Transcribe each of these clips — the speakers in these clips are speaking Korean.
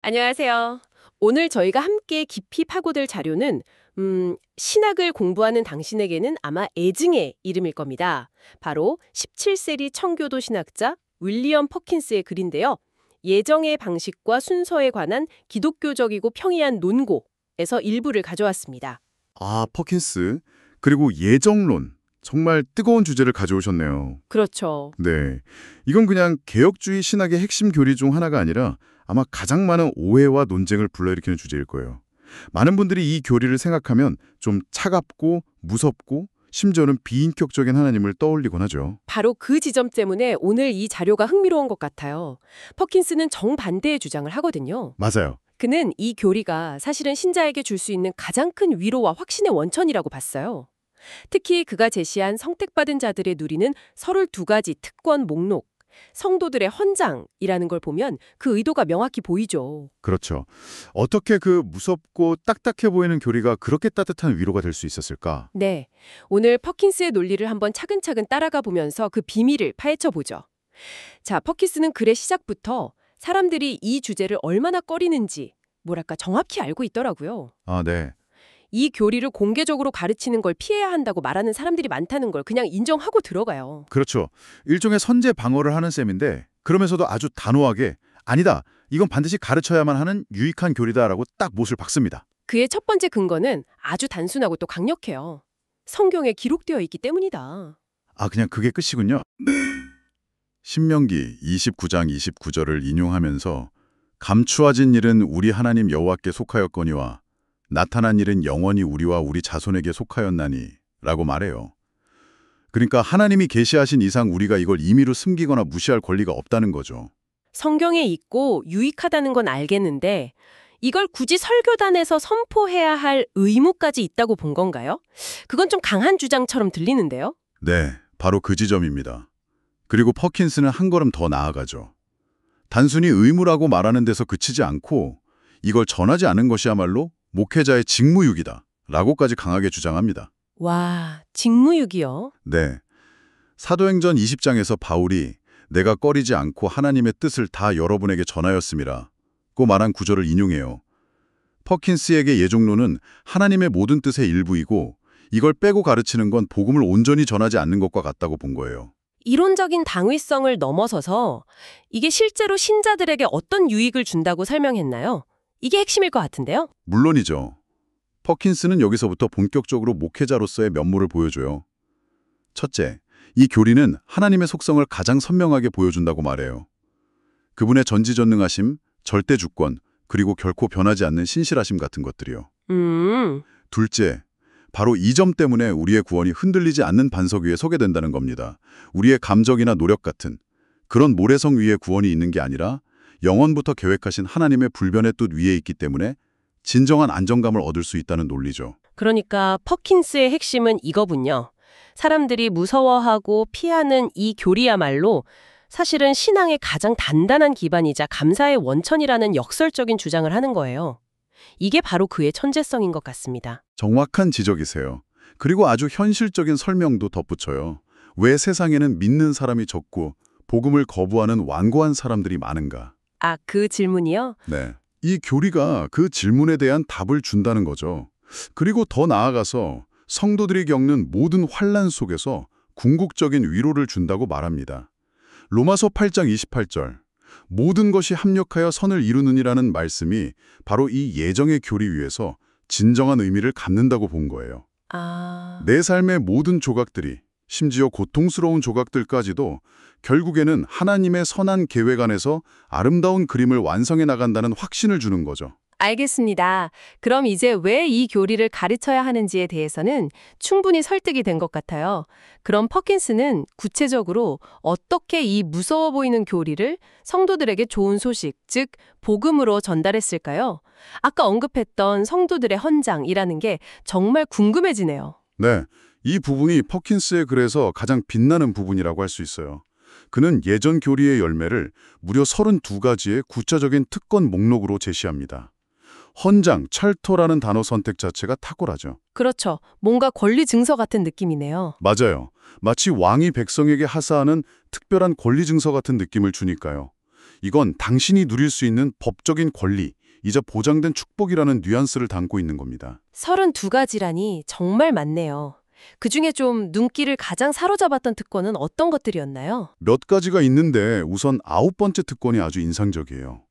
안녕하세요. 오늘 저희가 함께 깊이 파고들 자료는 신학을 공부하는 당신에게는 아마 애증의 이름일 겁니다. 바로 17세기 청교도 신학자 윌리엄 퍼킨스의 글인데요. 예정의 방식과 순서에 관한 기독교적이고 평이한 논고에서 일부를 가져왔습니다. 아, 퍼킨스. 그리고 예정론. 정말 뜨거운 주제를 가져오셨네요. 그렇죠. 네. 이건 그냥 개혁주의 신학의 핵심 교리 중 하나가 아니라 아마 가장 많은 오해와 논쟁을 불러일으키는 주제일 거예요. 많은 분들이 이 교리를 생각하면 좀 차갑고 무섭고 심지어는 비인격적인 하나님을 떠올리곤 하죠. 바로 그 지점 때문에 오늘 이 자료가 흥미로운 것 같아요. 퍼킨스는 정반대의 주장을 하거든요. 맞아요. 그는 이 교리가 사실은 신자에게 줄 수 있는 가장 큰 위로와 확신의 원천이라고 봤어요. 특히 그가 제시한 선택받은 자들의 누리는 32가지 특권 목록, 성도들의 헌장이라는 걸 보면 그 의도가 명확히 보이죠. 그렇죠. 어떻게 그 무섭고 딱딱해 보이는 교리가 그렇게 따뜻한 위로가 될 수 있었을까? 네, 오늘 퍼킨스의 논리를 한번 차근차근 따라가 보면서 그 비밀을 파헤쳐 보죠. 자, 퍼킨스는 글의 시작부터 사람들이 이 주제를 얼마나 꺼리는지, 뭐랄까 정확히 알고 있더라고요. 아, 네. 이 교리를 공개적으로 가르치는 걸 피해야 한다고 말하는 사람들이 많다는 걸 그냥 인정하고 들어가요. 그렇죠. 일종의 선제 방어를 하는 셈인데 그러면서도 아주 단호하게 아니다. 이건 반드시 가르쳐야만 하는 유익한 교리다라고 딱 못을 박습니다. 그의 첫 번째 근거는 아주 단순하고 또 강력해요. 성경에 기록되어 있기 때문이다. 아, 그냥 그게 끝이군요. 신명기 29장 29절을 인용하면서 감추어진 일은 우리 하나님 여호와께 속하였거니와 나타난 일은 영원히 우리와 우리 자손에게 속하였나니 라고 말해요. 그러니까 하나님이 계시하신 이상 우리가 이걸 임의로 숨기거나 무시할 권리가 없다는 거죠. 성경에 있고 유익하다는 건 알겠는데 이걸 굳이 설교단에서 선포해야 할 의무까지 있다고 본 건가요? 그건 좀 강한 주장처럼 들리는데요. 네, 바로 그 지점입니다. 그리고 퍼킨스는 한 걸음 더 나아가죠. 단순히 의무라고 말하는 데서 그치지 않고 이걸 전하지 않은 것이야말로 목회자의 직무유기다 라고까지 강하게 주장합니다. 와, 직무유기요? 네, 사도행전 20장에서 바울이 내가 꺼리지 않고 하나님의 뜻을 다 여러분에게 전하였음이라 고 말한 구절을 인용해요. 퍼킨스에게 예종론은 하나님의 모든 뜻의 일부이고 이걸 빼고 가르치는 건 복음을 온전히 전하지 않는 것과 같다고 본 거예요. 이론적인 당위성을 넘어서서 이게 실제로 신자들에게 어떤 유익을 준다고 설명했나요? 이게 핵심일 것 같은데요. 물론이죠. 퍼킨스는 여기서부터 본격적으로 목회자로서의 면모를 보여줘요. 첫째, 이 교리는 하나님의 속성을 가장 선명하게 보여준다고 말해요. 그분의 전지전능하심, 절대주권, 그리고 결코 변하지 않는 신실하심 같은 것들이요. 둘째, 바로 이 점 때문에 우리의 구원이 흔들리지 않는 반석 위에 서게 된다는 겁니다. 우리의 감정이나 노력 같은 그런 모래성 위에 구원이 있는 게 아니라 영원부터 계획하신 하나님의 불변의 뜻 위에 있기 때문에 진정한 안정감을 얻을 수 있다는 논리죠. 그러니까 퍼킨스의 핵심은 이거군요. 사람들이 무서워하고 피하는 이 교리야말로 사실은 신앙의 가장 단단한 기반이자 감사의 원천이라는 역설적인 주장을 하는 거예요. 이게 바로 그의 천재성인 것 같습니다. 정확한 지적이세요. 그리고 아주 현실적인 설명도 덧붙여요. 왜 세상에는 믿는 사람이 적고 복음을 거부하는 완고한 사람들이 많은가? 아, 그 질문이요? 네. 이 교리가 그 질문에 대한 답을 준다는 거죠. 그리고 더 나아가서 성도들이 겪는 모든 환난 속에서 궁극적인 위로를 준다고 말합니다. 로마서 8장 28절 모든 것이 합력하여 선을 이루느니라는 말씀이 바로 이 예정의 교리 위에서 진정한 의미를 갖는다고 본 거예요. 내 삶의 모든 조각들이 심지어 고통스러운 조각들까지도 결국에는 하나님의 선한 계획 안에서 아름다운 그림을 완성해 나간다는 확신을 주는 거죠. 알겠습니다. 그럼 이제 왜 이 교리를 가르쳐야 하는지에 대해서는 충분히 설득이 된 것 같아요. 그럼 퍼킨스는 구체적으로 어떻게 이 무서워 보이는 교리를 성도들에게 좋은 소식, 즉 복음으로 전달했을까요? 아까 언급했던 성도들의 헌장이라는 게 정말 궁금해지네요. 네, 이 부분이 퍼킨스의 글에서 가장 빛나는 부분이라고 할 수 있어요. 그는 예전 교리의 열매를 무려 32가지의 구체적인 특권 목록으로 제시합니다. 헌장, 찰토라는 단어 선택 자체가 탁월하죠. 그렇죠. 뭔가 권리 증서 같은 느낌이네요. 맞아요. 마치 왕이 백성에게 하사하는 특별한 권리 증서 같은 느낌을 주니까요. 이건 당신이 누릴 수 있는 법적인 권리, 이자 보장된 축복이라는 뉘앙스를 담고 있는 겁니다. 32가지라니 정말 많네요. 그중에 좀 눈길을 가장 사로잡았던 특권은 어떤 것들이었나요? 몇 가지가 있는데 우선 9번째 특권이 아주 인상적이에요.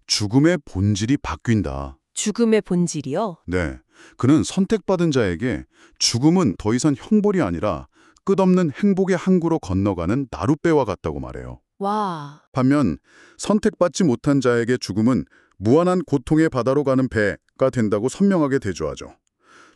죽음의 본질이 바뀐다. 죽음의 본질이요? 네, 그는 선택받은 자에게 죽음은 더 이상 형벌이 아니라 끝없는 행복의 항구로 건너가는 나룻배와 같다고 말해요. 와, 반면 선택받지 못한 자에게 죽음은 무한한 고통의 바다로 가는 배가 된다고 선명하게 대조하죠.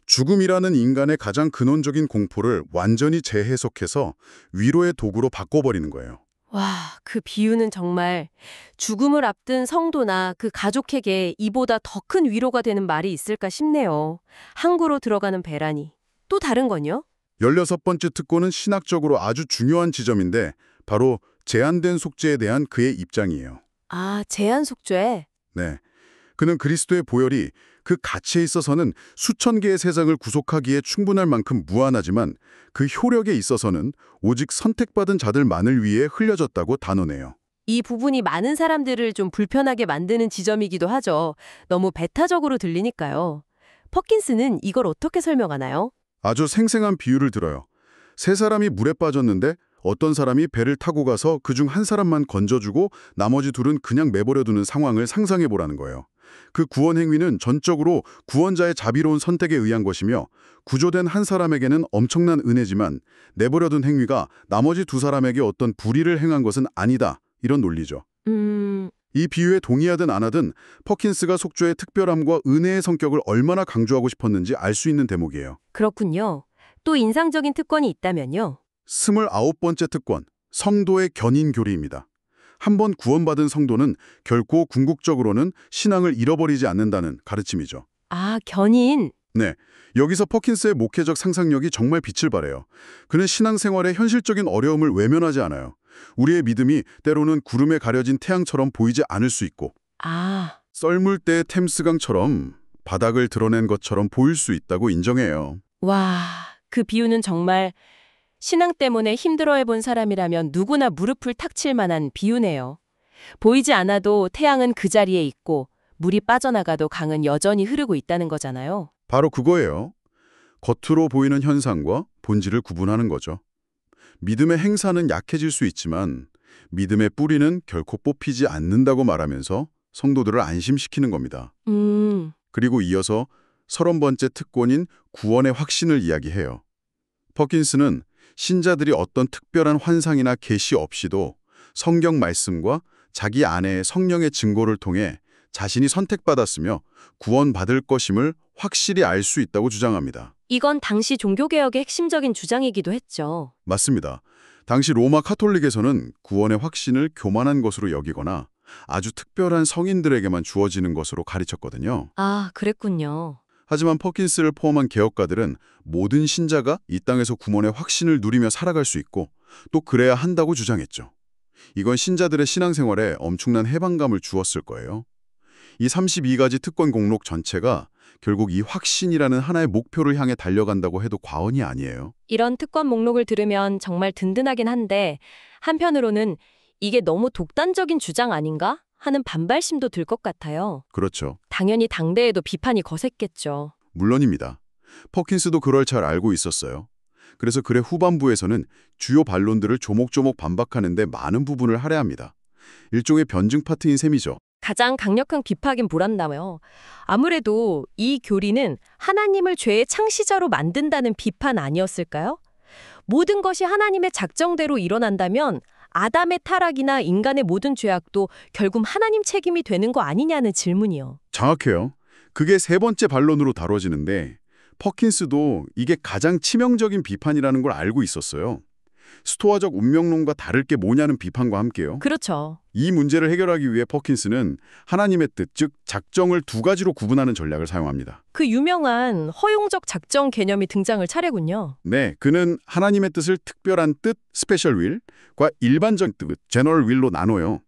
죽음이라는 인간의 가장 근원적인 공포를 완전히 재해석해서 위로의 도구로 바꿔버리는 거예요. 와, 그 비유는 정말 죽음을 앞둔 성도나 그 가족에게 이보다 더 큰 위로가 되는 말이 있을까 싶네요. 항구로 들어가는 배라니. 또 다른 건요? 16번째 특권은 신학적으로 아주 중요한 지점인데 바로 제한된 속죄에 대한 그의 입장이에요. 아, 제한 속죄. 네, 그는 그리스도의 보혈이 그 가치에 있어서는 수천 개의 세상을 구속하기에 충분할 만큼 무한하지만 그 효력에 있어서는 오직 선택받은 자들만을 위해 흘려졌다고 단언해요. 이 부분이 많은 사람들을 좀 불편하게 만드는 지점이기도 하죠. 너무 배타적으로 들리니까요. 퍼킨스는 이걸 어떻게 설명하나요? 아주 생생한 비유를 들어요. 세 사람이 물에 빠졌는데 어떤 사람이 배를 타고 가서 그중 한 사람만 건져주고 나머지 둘은 그냥 내버려두는 상황을 상상해보라는 거예요. 그 구원 행위는 전적으로 구원자의 자비로운 선택에 의한 것이며 구조된 한 사람에게는 엄청난 은혜지만 내버려둔 행위가 나머지 두 사람에게 어떤 불의를 행한 것은 아니다. 이런 논리죠. 이 비유에 동의하든 안 하든 퍼킨스가 속죄의 특별함과 은혜의 성격을 얼마나 강조하고 싶었는지 알 수 있는 대목이에요. 그렇군요. 또 인상적인 특권이 있다면요. 29번째 특권, 성도의 견인 교리입니다. 한 번 구원받은 성도는 결코 궁극적으로는 신앙을 잃어버리지 않는다는 가르침이죠. 아, 견인. 네, 여기서 퍼킨스의 목회적 상상력이 정말 빛을 발해요. 그는 신앙생활의 현실적인 어려움을 외면하지 않아요. 우리의 믿음이 때로는 구름에 가려진 태양처럼 보이지 않을 수 있고 아, 썰물 때 템스강처럼 바닥을 드러낸 것처럼 보일 수 있다고 인정해요. 와, 그 비유는 정말 신앙 때문에 힘들어해본 사람이라면 누구나 무릎을 탁 칠 만한 비유네요. 보이지 않아도 태양은 그 자리에 있고 물이 빠져나가도 강은 여전히 흐르고 있다는 거잖아요. 바로 그거예요. 겉으로 보이는 현상과 본질을 구분하는 거죠. 믿음의 행사는 약해질 수 있지만 믿음의 뿌리는 결코 뽑히지 않는다고 말하면서 성도들을 안심시키는 겁니다. 그리고 이어서 30번째 특권인 구원의 확신을 이야기해요. 퍼킨스는 신자들이 어떤 특별한 환상이나 계시 없이도 성경 말씀과 자기 안에의 성령의 증거를 통해 자신이 선택받았으며 구원받을 것임을 확실히 알 수 있다고 주장합니다. 이건 당시 종교개혁의 핵심적인 주장이기도 했죠. 맞습니다. 당시 로마 카톨릭에서는 구원의 확신을 교만한 것으로 여기거나 아주 특별한 성인들에게만 주어지는 것으로 가르쳤거든요. 아, 그랬군요. 하지만 퍼킨스를 포함한 개혁가들은 모든 신자가 이 땅에서 구원의 확신을 누리며 살아갈 수 있고 또 그래야 한다고 주장했죠. 이건 신자들의 신앙생활에 엄청난 해방감을 주었을 거예요. 이 32가지 특권 공록 전체가 결국 이 확신이라는 하나의 목표를 향해 달려간다고 해도 과언이 아니에요. 이런 특권 목록을 들으면 정말 든든하긴 한데 한편으로는 이게 너무 독단적인 주장 아닌가 하는 반발심도 들 것 같아요. 그렇죠. 당연히 당대에도 비판이 거셌겠죠. 물론입니다. 퍼킨스도 그걸 잘 알고 있었어요. 그래서 글의 후반부에서는 주요 반론들을 조목조목 반박하는데 많은 부분을 할애합니다. 일종의 변증 파트인 셈이죠. 가장 강력한 비판인 뭐란다며. 아무래도 이 교리는 하나님을 죄의 창시자로 만든다는 비판 아니었을까요? 모든 것이 하나님의 작정대로 일어난다면 아담의 타락이나 인간의 모든 죄악도 결국 하나님 책임이 되는 거 아니냐는 질문이요. 정확해요. 그게 세 번째 반론으로 다뤄지는데 퍼킨스도 이게 가장 치명적인 비판이라는 걸 알고 있었어요. 스토아적 운명론과 다를 게 뭐냐는 비판과 함께요. 그렇죠. 이 문제를 해결하기 위해 퍼킨스는 하나님의 뜻, 즉 작정을 두 가지로 구분하는 전략을 사용합니다. 그 유명한 허용적 작정 개념이 등장을 차례군요. 네, 그는 하나님의 뜻을 특별한 뜻, 스페셜 윌과 일반적 뜻, 제너럴 윌로 나눠요.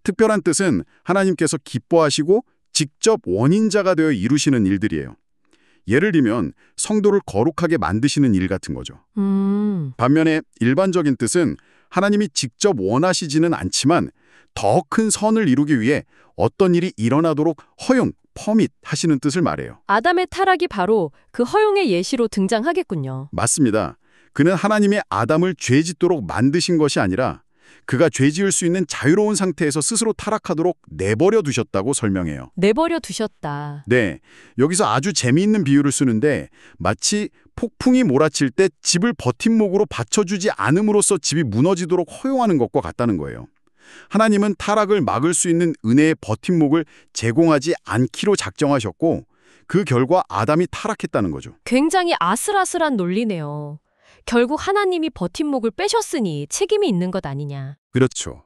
특별한 뜻은 하나님께서 기뻐하시고 직접 원인자가 되어 이루시는 일들이에요. 예를 들면 성도를 거룩하게 만드시는 일 같은 거죠. 반면에 일반적인 뜻은 하나님이 직접 원하시지는 않지만 더 큰 선을 이루기 위해 어떤 일이 일어나도록 허용, 퍼밋 하시는 뜻을 말해요. 아담의 타락이 바로 그 허용의 예시로 등장하겠군요. 맞습니다. 그는 하나님의 아담을 죄짓도록 만드신 것이 아니라 그가 죄지을 수 있는 자유로운 상태에서 스스로 타락하도록 내버려 두셨다고 설명해요. 내버려 두셨다. 네, 여기서 아주 재미있는 비유를 쓰는데 마치 폭풍이 몰아칠 때 집을 버팀목으로 받쳐주지 않음으로써 집이 무너지도록 허용하는 것과 같다는 거예요. 하나님은 타락을 막을 수 있는 은혜의 버팀목을 제공하지 않기로 작정하셨고 그 결과 아담이 타락했다는 거죠. 굉장히 아슬아슬한 논리네요. 결국 하나님이 버팀목을 빼셨으니 책임이 있는 것 아니냐. 그렇죠.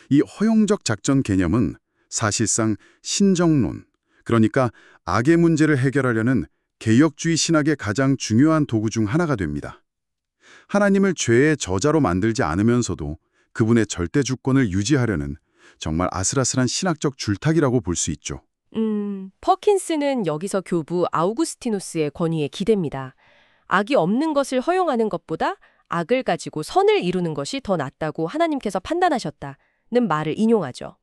이 허용적 작전 개념은 사실상 신정론, 그러니까 악의 문제를 해결하려는 개혁주의 신학의 가장 중요한 도구 중 하나가 됩니다. 하나님을 죄의 저자로 만들지 않으면서도 그분의 절대 주권을 유지하려는 정말 아슬아슬한 신학적 줄타기라고 볼 수 있죠. 퍼킨스는 여기서 교부 아우구스티누스의 권위에 기댑니다. 악이 없는 것을 허용하는 것보다 악을 가지고 선을 이루는 것이 더 낫다고 하나님께서 판단하셨다는 말을 인용하죠.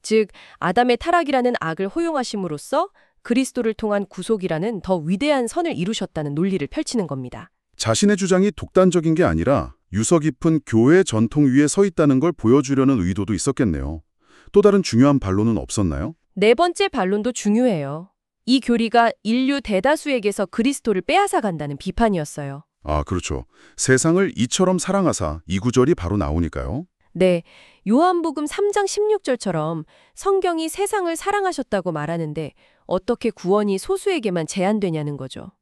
즉, 아담의 타락이라는 악을 허용하심으로써 그리스도를 통한 구속이라는 더 위대한 선을 이루셨다는 논리를 펼치는 겁니다. 자신의 주장이 독단적인 게 아니라 유서 깊은 교회 전통 위에 서 있다는 걸 보여주려는 의도도 있었겠네요. 또 다른 중요한 반론은 없었나요? 네 번째 반론도 중요해요. 이 교리가 인류 대다수에게서 그리스도를 빼앗아 간다는 비판이었어요. 아, 그렇죠. 세상을 이처럼 사랑하사 이 구절이 바로 나오니까요. 네, 요한복음 3장 16절처럼 성경이 세상을 사랑하셨다고 말하는데 어떻게 구원이 소수에게만 제한되냐는 거죠.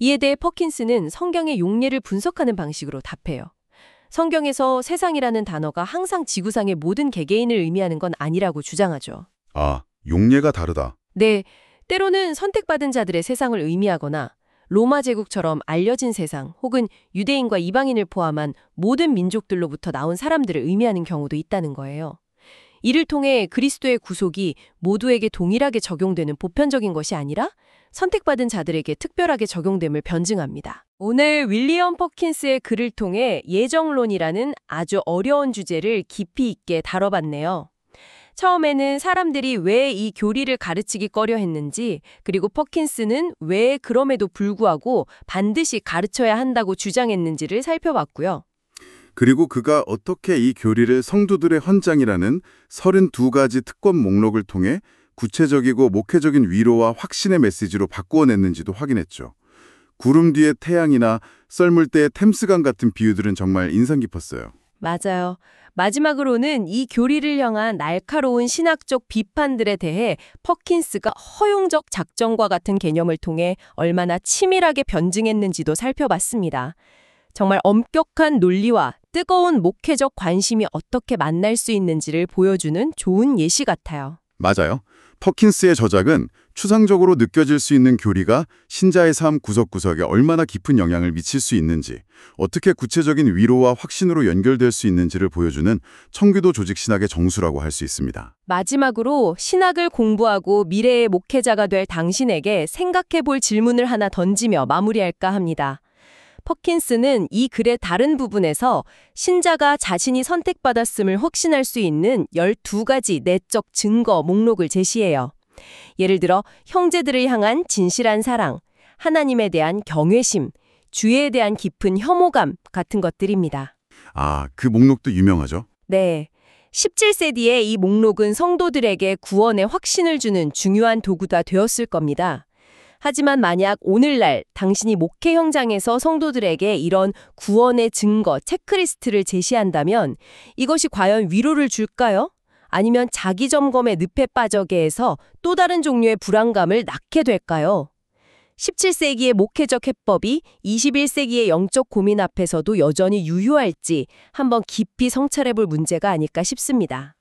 이에 대해 퍼킨스는 성경의 용례를 분석하는 방식으로 답해요. 성경에서 세상이라는 단어가 항상 지구상의 모든 개개인을 의미하는 건 아니라고 주장하죠. 아, 용례가 다르다. 네, 때로는 선택받은 자들의 세상을 의미하거나 로마 제국처럼 알려진 세상 혹은 유대인과 이방인을 포함한 모든 민족들로부터 나온 사람들을 의미하는 경우도 있다는 거예요. 이를 통해 그리스도의 구속이 모두에게 동일하게 적용되는 보편적인 것이 아니라 선택받은 자들에게 특별하게 적용됨을 변증합니다. 오늘 윌리엄 퍼킨스의 글을 통해 예정론이라는 아주 어려운 주제를 깊이 있게 다뤄봤네요. 처음에는 사람들이 왜 이 교리를 가르치기 꺼려했는지, 그리고 퍼킨스는 왜 그럼에도 불구하고 반드시 가르쳐야 한다고 주장했는지를 살펴봤고요. 그리고 그가 어떻게 이 교리를 성도들의 헌장이라는 32가지 특권 목록을 통해 구체적이고 목회적인 위로와 확신의 메시지로 바꾸어냈는지도 확인했죠. 구름 뒤의 태양이나 썰물 때의 템스강 같은 비유들은 정말 인상 깊었어요. 맞아요. 마지막으로는 이 교리를 향한 날카로운 신학적 비판들에 대해 퍼킨스가 허용적 작정과 같은 개념을 통해 얼마나 치밀하게 변증했는지도 살펴봤습니다. 정말 엄격한 논리와 뜨거운 목회적 관심이 어떻게 만날 수 있는지를 보여주는 좋은 예시 같아요. 맞아요. 퍼킨스의 저작은 추상적으로 느껴질 수 있는 교리가 신자의 삶 구석구석에 얼마나 깊은 영향을 미칠 수 있는지, 어떻게 구체적인 위로와 확신으로 연결될 수 있는지를 보여주는 청교도 조직신학의 정수라고 할 수 있습니다. 마지막으로 신학을 공부하고 미래의 목회자가 될 당신에게 생각해 볼 질문을 하나 던지며 마무리할까 합니다. 퍼킨스는 이 글의 다른 부분에서 신자가 자신이 선택받았음을 확신할 수 있는 12가지 내적 증거 목록을 제시해요. 예를 들어 형제들을 향한 진실한 사랑, 하나님에 대한 경외심, 주에 대한 깊은 혐오감 같은 것들입니다. 아, 그 목록도 유명하죠? 네. 17세기에 이 목록은 성도들에게 구원의 확신을 주는 중요한 도구가 되었을 겁니다. 하지만 만약 오늘날 당신이 목회 현장에서 성도들에게 이런 구원의 증거, 체크리스트를 제시한다면 이것이 과연 위로를 줄까요? 아니면 자기 점검의 늪에 빠져게 해서 또 다른 종류의 불안감을 낳게 될까요? 17세기의 목회적 해법이 21세기의 영적 고민 앞에서도 여전히 유효할지 한번 깊이 성찰해볼 문제가 아닐까 싶습니다.